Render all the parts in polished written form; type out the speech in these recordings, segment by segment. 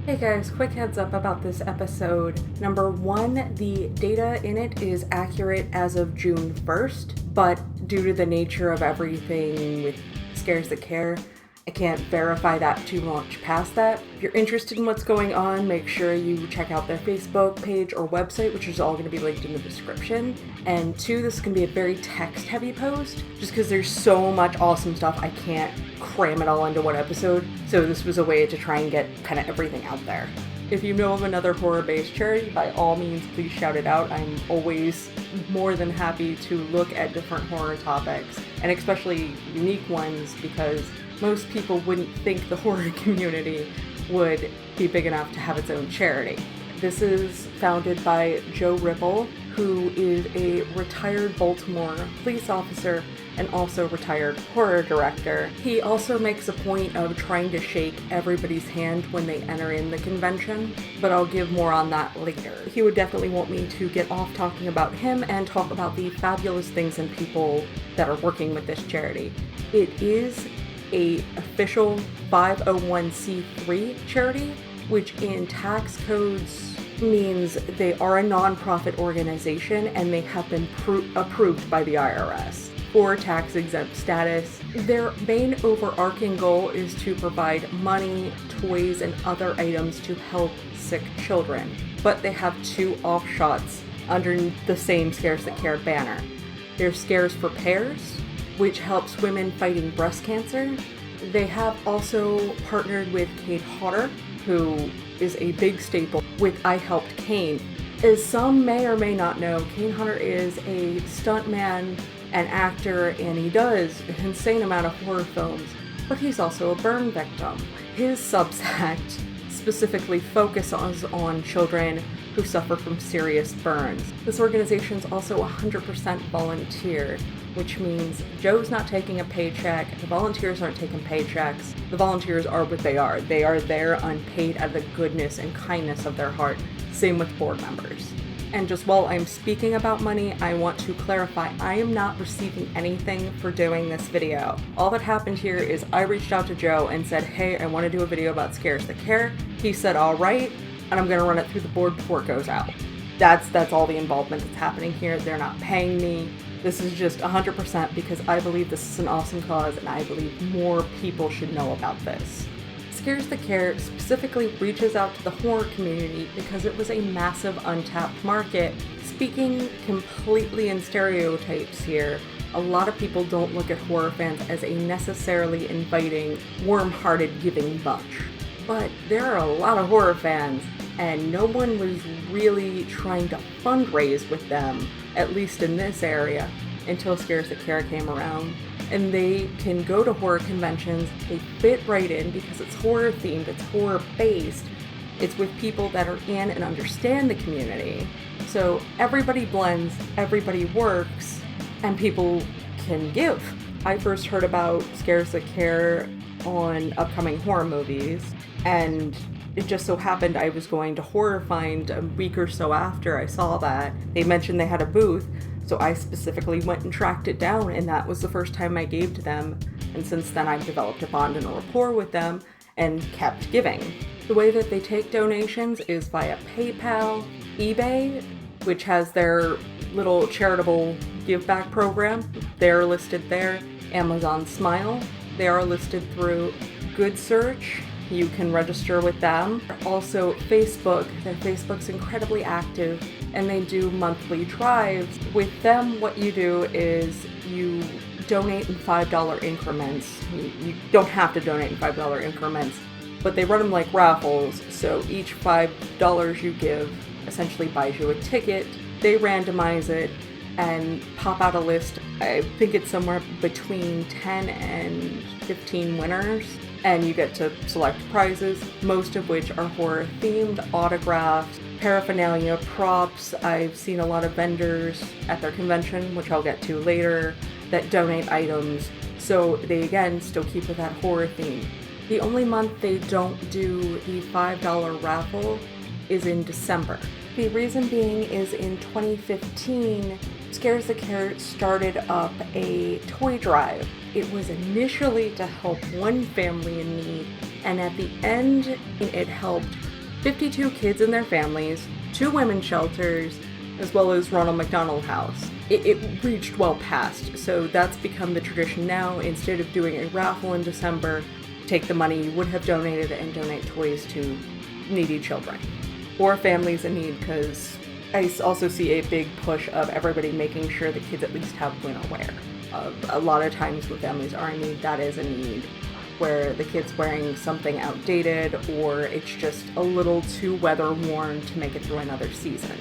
Hey guys, quick heads up about this episode. Number one, the data in it is accurate as of June 1st, but due to the nature of everything with Scares That Care, I can't verify that too much past that. If you're interested in what's going on, make sure you check out their Facebook page or website, which is all going to be linked in the description. And two, this is going to be a very text-heavy post, just because there's so much awesome stuff, I can't cram it all into one episode. So this was a way to try and get kind of everything out there. If you know of another horror-based charity, by all means, please shout it out. I'm always more than happy to look at different horror topics, and especially unique ones, because most people wouldn't think the horror community would be big enough to have its own charity. This is founded by Joe Ripple, who is a retired Baltimore police officer and also retired horror director. He also makes a point of trying to shake everybody's hand when they enter in the convention, but I'll give more on that later. He would definitely want me to get off talking about him and talk about the fabulous things and people that are working with this charity. It is a official 501c3 charity, which in tax codes means they are a non-profit organization and they have been approved by the IRS for tax-exempt status. Their main overarching goal is to provide money, toys, and other items to help sick children, but they have two offshoots under the same Scares That Care banner. There's Scares for Pairs, which helps women fighting breast cancer. They have also partnered with Kate Hodder, who is a big staple with I Helped Kane. As some may or may not know, Kane Hodder is a stuntman, an actor, and he does an insane amount of horror films, but he's also a burn victim. His Substack specifically focuses on children who suffer from serious burns. This organization is also 100% volunteer, which means Joe's not taking a paycheck, the volunteers aren't taking paychecks, the volunteers are what they are. They are there unpaid out of the goodness and kindness of their heart. Same with board members. And just while I'm speaking about money, I want to clarify, I am not receiving anything for doing this video. All that happened here is I reached out to Joe and said, hey, I want to do a video about Scares That Care. He said, all right, and I'm going to run it through the board before it goes out. That's all the involvement that's happening here. They're not paying me. This is just 100% because I believe this is an awesome cause and I believe more people should know about this. Scares That Care specifically reaches out to the horror community because it was a massive untapped market. Speaking completely in stereotypes here, a lot of people don't look at horror fans as a necessarily inviting, warm-hearted, giving bunch. But there are a lot of horror fans, and no one was really trying to fundraise with them, at least in this area, until Scares That Care came around. And they can go to horror conventions, they fit right in because it's horror themed, it's horror based, it's with people that are in and understand the community. So everybody blends, everybody works, and people can give. I first heard about Scares That Care on upcoming horror movies, and it just so happened I was going to Horror Find a week or so after I saw that. They mentioned they had a booth, so I specifically went and tracked it down, and that was the first time I gave to them. And since then I've developed a bond and a rapport with them and kept giving. The way that they take donations is via PayPal, eBay, which has their little charitable give back program. They're listed there. Amazon Smile. They are listed through Good Search. You can register with them. Also Facebook. Their Facebook's incredibly active and they do monthly drives. With them, what you do is you donate in $5 increments. You don't have to donate in $5 increments, but they run them like raffles. So each $5 you give essentially buys you a ticket. They randomize it and pop out a list. I think it's somewhere between 10 and 15 winners. And you get to select prizes, most of which are horror themed, autographs, paraphernalia, props. I've seen a lot of vendors at their convention, which I'll get to later, that donate items. So they again still keep with that horror theme. The only month they don't do the $5 raffle is in December. The reason being is in 2015, Scares That Care started up a toy drive. It was initially to help one family in need, and at the end, it helped 52 kids and their families, 2 women's shelters, as well as Ronald McDonald House. It reached well past, so that's become the tradition now. Instead of doing a raffle in December, take the money you would have donated and donate toys to needy children or families in need, because I also see a big push of everybody making sure the kids at least have winter wear. A lot of times when families are in need, that is a need, where the kid's wearing something outdated or it's just a little too weather worn to make it through another season.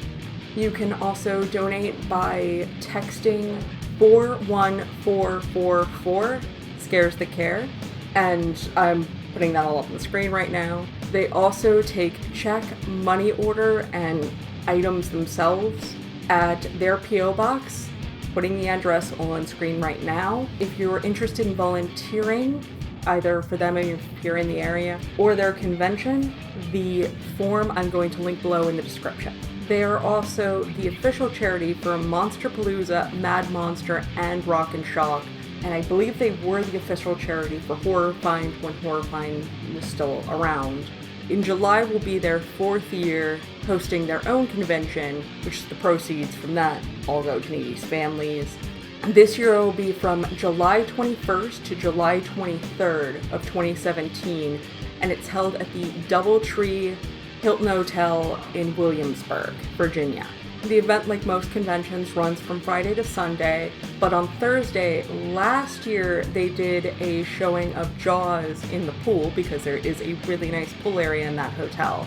You can also donate by texting 41444, Scares the Care, and I'm putting that all up on the screen right now. They also take check, money order, and items themselves at their P.O. Box, putting the address on screen right now. If you're interested in volunteering, either for them if you're in the area or their convention, the form I'm going to link below in the description. They are also the official charity for Monsterpalooza, Mad Monster, and Rock and Shock, and I believe they were the official charity for Horror Find when Horror Find was still around. In July will be their 4th year hosting their own convention, which the proceeds from that all go to needy families. This year it will be from July 21st to July 23rd of 2017, and it's held at the Doubletree Hilton Hotel in Williamsburg, Virginia. The event, like most conventions, runs from Friday to Sunday, but on Thursday last year they did a showing of Jaws in the pool because there is a really nice pool area in that hotel.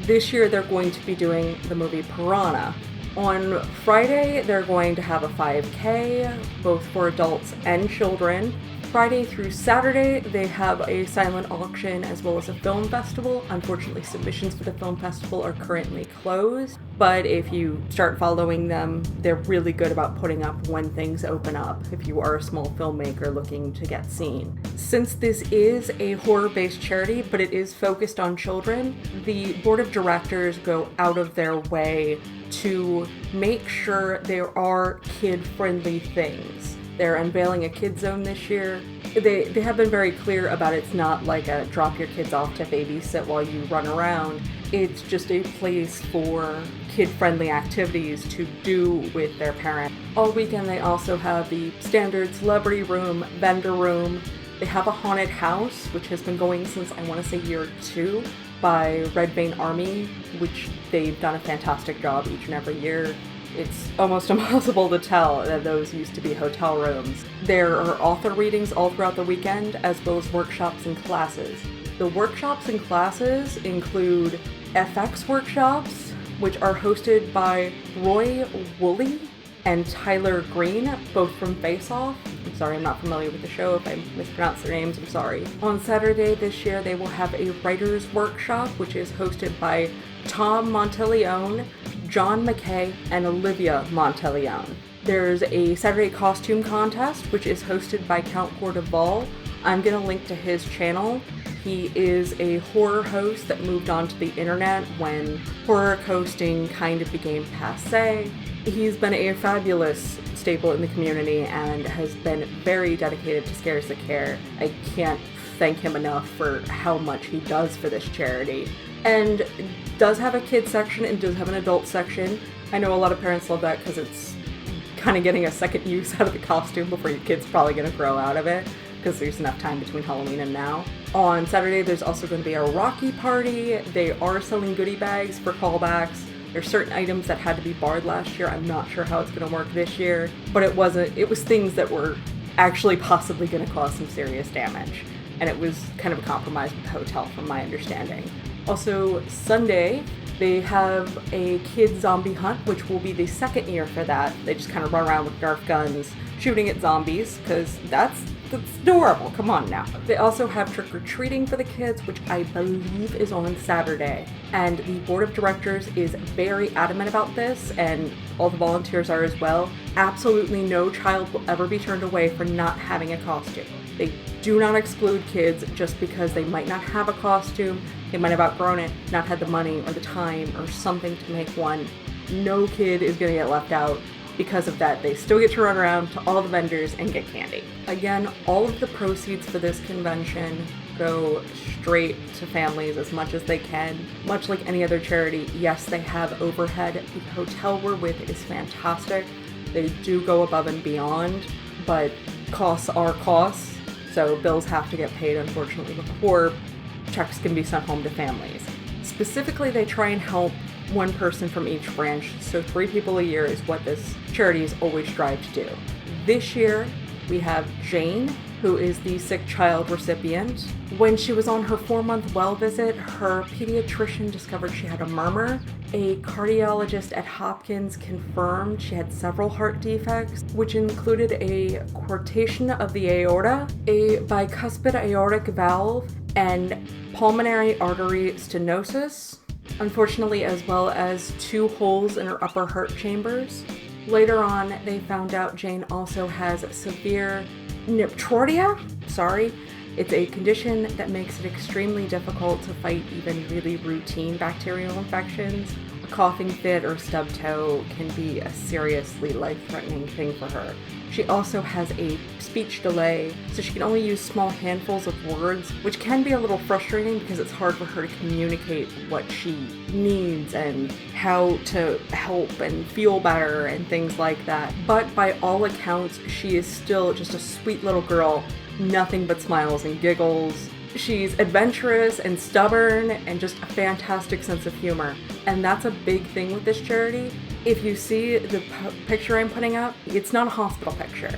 This year they're going to be doing the movie Piranha. On Friday they're going to have a 5K, both for adults and children. Friday through Saturday, they have a silent auction as well as a film festival. Unfortunately, submissions for the film festival are currently closed, but if you start following them, they're really good about putting up when things open up if you are a small filmmaker looking to get seen. Since this is a horror-based charity, but it is focused on children, the board of directors go out of their way to make sure there are kid-friendly things. They're unveiling a kid zone this year. They have been very clear about it's not like a drop your kids off to babysit while you run around. It's just a place for kid-friendly activities to do with their parents. All weekend they also have the standard celebrity room, vendor room. They have a haunted house, which has been going since I want to say year 2 by Red Vein Army, which they've done a fantastic job each and every year. It's almost impossible to tell that those used to be hotel rooms. There are author readings all throughout the weekend, as well as workshops and classes. The workshops and classes include FX workshops, which are hosted by Roy Woolley and Tyler Green, both from Face Off. I'm sorry, I'm not familiar with the show. If I mispronounce their names, I'm sorry. On Saturday this year, they will have a writer's workshop, which is hosted by Tom Monteleone, John McKay, and Olivia Monteleone. There's a Saturday costume contest, which is hosted by Count Cordoval. I'm going to link to his channel. He is a horror host that moved onto the internet when horror coasting kind of became passé. He's been a fabulous staple in the community and has been very dedicated to Scares the Care. I can't thank him enough for how much he does for this charity. And does have a kids section and does have an adult section. I know a lot of parents love that because it's kind of getting a second use out of the costume before your kid's probably going to grow out of it, because there's enough time between Halloween and now. On Saturday, there's also going to be a Rocky party. They are selling goodie bags for callbacks. There's certain items that had to be barred last year. I'm not sure how it's going to work this year, but it was things that were actually possibly going to cause some serious damage. And it was kind of a compromise with the hotel from my understanding. Also, Sunday, they have a kid zombie hunt, which will be the second year for that. They just kind of run around with Nerf guns, shooting at zombies, because that's adorable. Come on now. They also have trick-or-treating for the kids, which I believe is on Saturday. And the board of directors is very adamant about this, and all the volunteers are as well. Absolutely no child will ever be turned away for not having a costume. They do not exclude kids just because they might not have a costume, they might have outgrown it, not had the money or the time or something to make one. No kid is going to get left out. Because of that, they still get to run around to all the vendors and get candy. Again, all of the proceeds for this convention go straight to families as much as they can. Much like any other charity, yes, they have overhead. The hotel we're with is fantastic. They do go above and beyond, but costs are costs, so bills have to get paid, unfortunately, before checks can be sent home to families. Specifically, they try and help one person from each branch, so 3 people a year is what this charity has always strived to do. This year, we have Jane, who is the sick child recipient. When she was on her 4-month well visit, her pediatrician discovered she had a murmur. A cardiologist at Hopkins confirmed she had several heart defects, which included a coarctation of the aorta, a bicuspid aortic valve, and pulmonary artery stenosis, unfortunately, as well as 2 holes in her upper heart chambers. Later on, they found out Jane also has severe pneumonia. It's a condition that makes it extremely difficult to fight even really routine bacterial infections. A coughing fit or stub toe can be a seriously life-threatening thing for her. She also has a speech delay, so she can only use small handfuls of words, which can be a little frustrating because it's hard for her to communicate what she needs and how to help and feel better and things like that. But by all accounts, she is still just a sweet little girl, nothing but smiles and giggles. She's adventurous and stubborn and just a fantastic sense of humor. And that's a big thing with this charity. If you see the picture I'm putting up, it's not a hospital picture.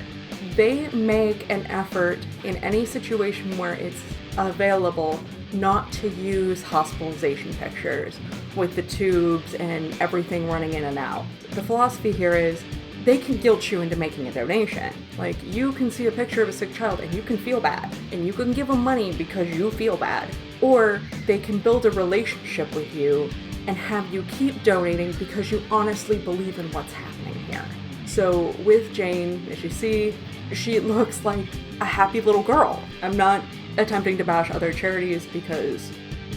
They make an effort in any situation where it's available not to use hospitalization pictures with the tubes and everything running in and out. The philosophy here is they can guilt you into making a donation. Like, you can see a picture of a sick child and you can feel bad, and you can give them money because you feel bad. Or they can build a relationship with you and have you keep donating because you honestly believe in what's happening here. So with Jane, as you see, she looks like a happy little girl. I'm not attempting to bash other charities because,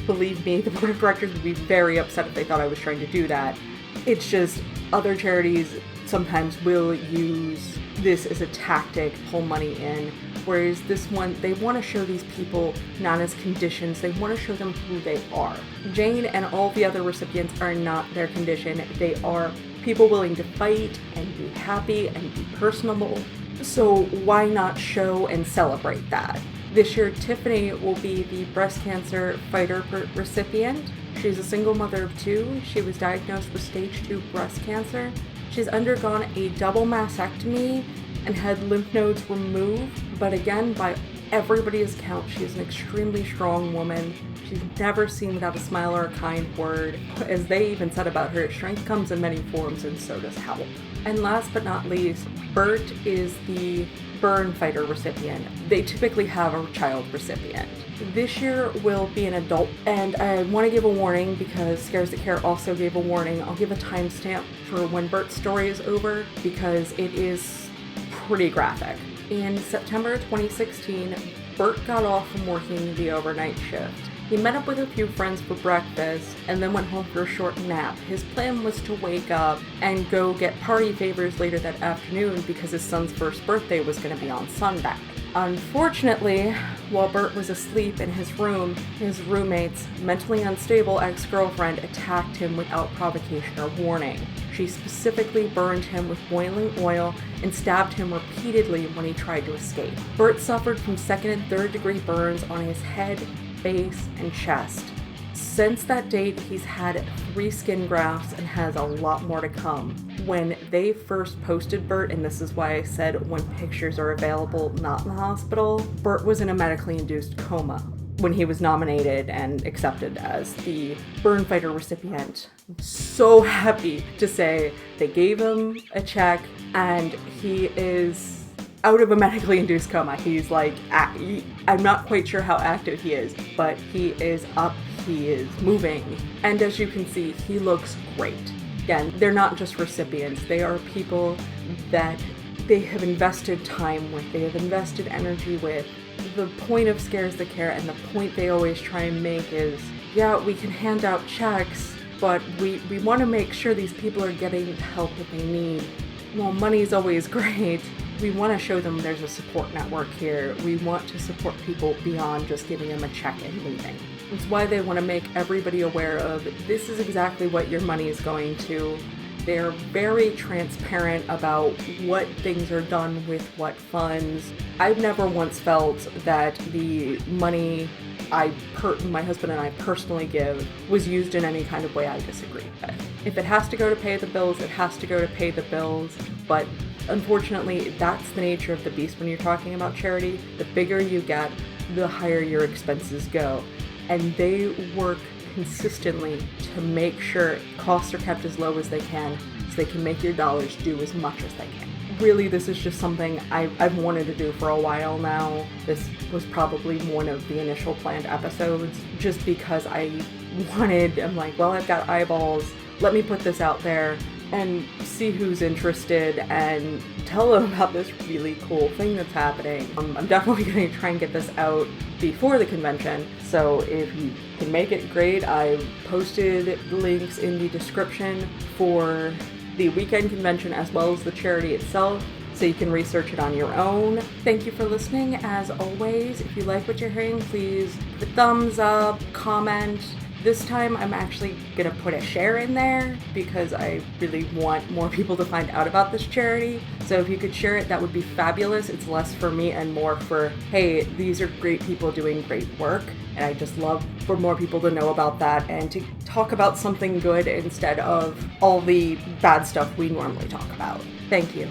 believe me, the board of directors would be very upset if they thought I was trying to do that. It's just other charities sometimes will use this as a tactic, pull money in, whereas this one, they want to show these people not as conditions, they want to show them who they are. Jane and all the other recipients are not their condition, they are people willing to fight and be happy and be personable, so why not show and celebrate that? This year, Tiffany will be the breast cancer fighter recipient. She's a single mother of 2. She was diagnosed with stage 2 breast cancer. She's undergone a double mastectomy and had lymph nodes removed, but again, by everybody's count, she is an extremely strong woman. She's never seen without a smile or a kind word. As they even said about her, strength comes in many forms, and so does help. And last but not least, Bert is the burn fighter recipient. They typically have a child recipient. This year will be an adult, and I want to give a warning because Scares That Care also gave a warning. I'll give a timestamp for when Bert's story is over because it is pretty graphic. In September 2016, Bert got off from working the overnight shift. He met up with a few friends for breakfast and then went home for a short nap. His plan was to wake up and go get party favors later that afternoon because his son's first birthday was going to be on Sunday. Unfortunately, while Bert was asleep in his room, his roommate's mentally unstable ex-girlfriend attacked him without provocation or warning. She specifically burned him with boiling oil and stabbed him repeatedly when he tried to escape. Bert suffered from 2nd and 3rd degree burns on his head, face, and chest. Since that date, he's had 3 skin grafts and has a lot more to come. When they first posted Bert, and this is why I said when pictures are available, not in the hospital, Bert was in a medically induced coma when he was nominated and accepted as the burn fighter recipient. So happy to say they gave him a check and he is out of a medically induced coma. He's like, I'm not quite sure how active he is, but he is up, he is moving. And as you can see, he looks great. Again, they're not just recipients, they are people that they have invested time with, they have invested energy with. The point of Scares That Care and the point they always try and make is, yeah, we can hand out checks, but we want to make sure these people are getting the help that they need. Well, money's always great, we want to show them there's a support network here. We want to support people beyond just giving them a check and leaving. It's why they want to make everybody aware of this is exactly what your money is going to. They're very transparent about what things are done with what funds. I've never once felt that the money my husband and I personally give was used in any kind of way I disagree with. If it has to go to pay the bills, it has to go to pay the bills, but unfortunately, that's the nature of the beast when you're talking about charity. The bigger you get, the higher your expenses go. And they work consistently to make sure costs are kept as low as they can so they can make your dollars do as much as they can. Really, this is just something I've wanted to do for a while now. This was probably one of the initial planned episodes just because I'm like, well, I've got eyeballs. Let me put this out there and see who's interested and tell them about this really cool thing that's happening. I'm definitely going to try and get this out before the convention, so if you can make it, great. I posted links in the description for the weekend convention as well as the charity itself, so you can research it on your own. Thank you for listening. As always, if you like what you're hearing, please give a thumbs up, comment. This time I'm actually gonna put a share in there because I really want more people to find out about this charity. So if you could share it, that would be fabulous. It's less for me and more for, hey, these are great people doing great work. And I just love for more people to know about that and to talk about something good instead of all the bad stuff we normally talk about. Thank you.